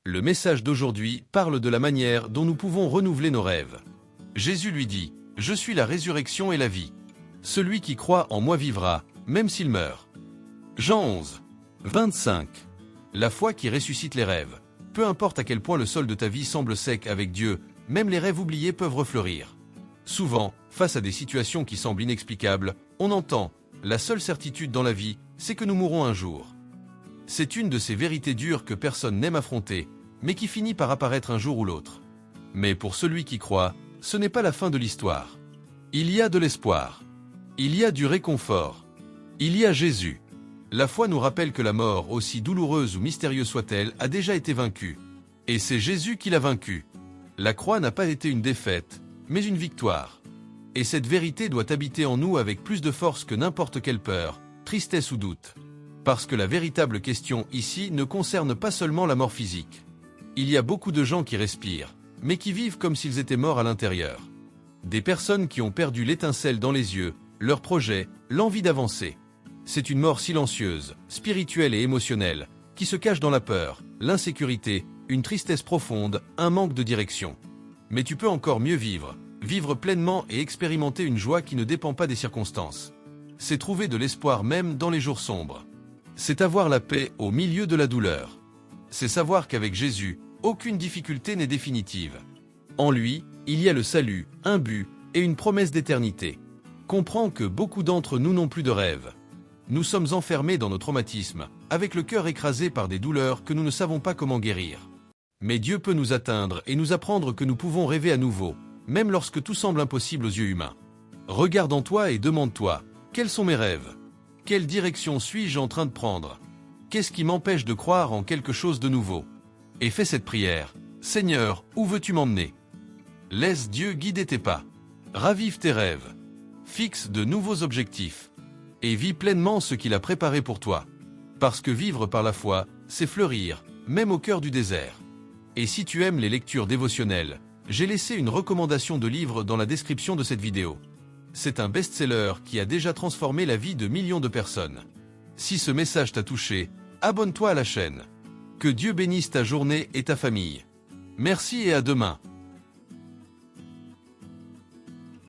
Le message d'aujourd'hui parle de la manière dont nous pouvons renouveler nos rêves. Jésus lui dit, « Je suis la résurrection et la vie. Celui qui croit en moi vivra, même s'il meurt. » Jean 11, 25. La foi qui ressuscite les rêves. Peu importe à quel point le sol de ta vie semble sec avec Dieu, même les rêves oubliés peuvent refleurir. Souvent, face à des situations qui semblent inexplicables, on entend « La seule certitude dans la vie, c'est que nous mourrons un jour. » C'est une de ces vérités dures que personne n'aime affronter, mais qui finit par apparaître un jour ou l'autre. Mais pour celui qui croit, ce n'est pas la fin de l'histoire. Il y a de l'espoir. Il y a du réconfort. Il y a Jésus. La foi nous rappelle que la mort, aussi douloureuse ou mystérieuse soit-elle, a déjà été vaincue. Et c'est Jésus qui l'a vaincue. La croix n'a pas été une défaite, mais une victoire. Et cette vérité doit habiter en nous avec plus de force que n'importe quelle peur, tristesse ou doute. Parce que la véritable question ici ne concerne pas seulement la mort physique. Il y a beaucoup de gens qui respirent, mais qui vivent comme s'ils étaient morts à l'intérieur. Des personnes qui ont perdu l'étincelle dans les yeux, leurs projets, l'envie d'avancer. C'est une mort silencieuse, spirituelle et émotionnelle, qui se cache dans la peur, l'insécurité, une tristesse profonde, un manque de direction. Mais tu peux encore mieux vivre, vivre pleinement et expérimenter une joie qui ne dépend pas des circonstances. C'est trouver de l'espoir même dans les jours sombres. C'est avoir la paix au milieu de la douleur. C'est savoir qu'avec Jésus, aucune difficulté n'est définitive. En lui, il y a le salut, un but et une promesse d'éternité. Comprends que beaucoup d'entre nous n'ont plus de rêve. Nous sommes enfermés dans nos traumatismes, avec le cœur écrasé par des douleurs que nous ne savons pas comment guérir. Mais Dieu peut nous atteindre et nous apprendre que nous pouvons rêver à nouveau, même lorsque tout semble impossible aux yeux humains. Regarde en toi et demande-toi, quels sont mes rêves ? Quelle direction suis-je en train de prendre ? Qu'est-ce qui m'empêche de croire en quelque chose de nouveau ? Et fais cette prière. Seigneur, où veux-tu m'emmener ? Laisse Dieu guider tes pas. Ravive tes rêves. Fixe de nouveaux objectifs. Et vis pleinement ce qu'il a préparé pour toi. Parce que vivre par la foi, c'est fleurir, même au cœur du désert. Et si tu aimes les lectures dévotionnelles, j'ai laissé une recommandation de livre dans la description de cette vidéo. C'est un best-seller qui a déjà transformé la vie de millions de personnes. Si ce message t'a touché, abonne-toi à la chaîne. Que Dieu bénisse ta journée et ta famille. Merci et à demain.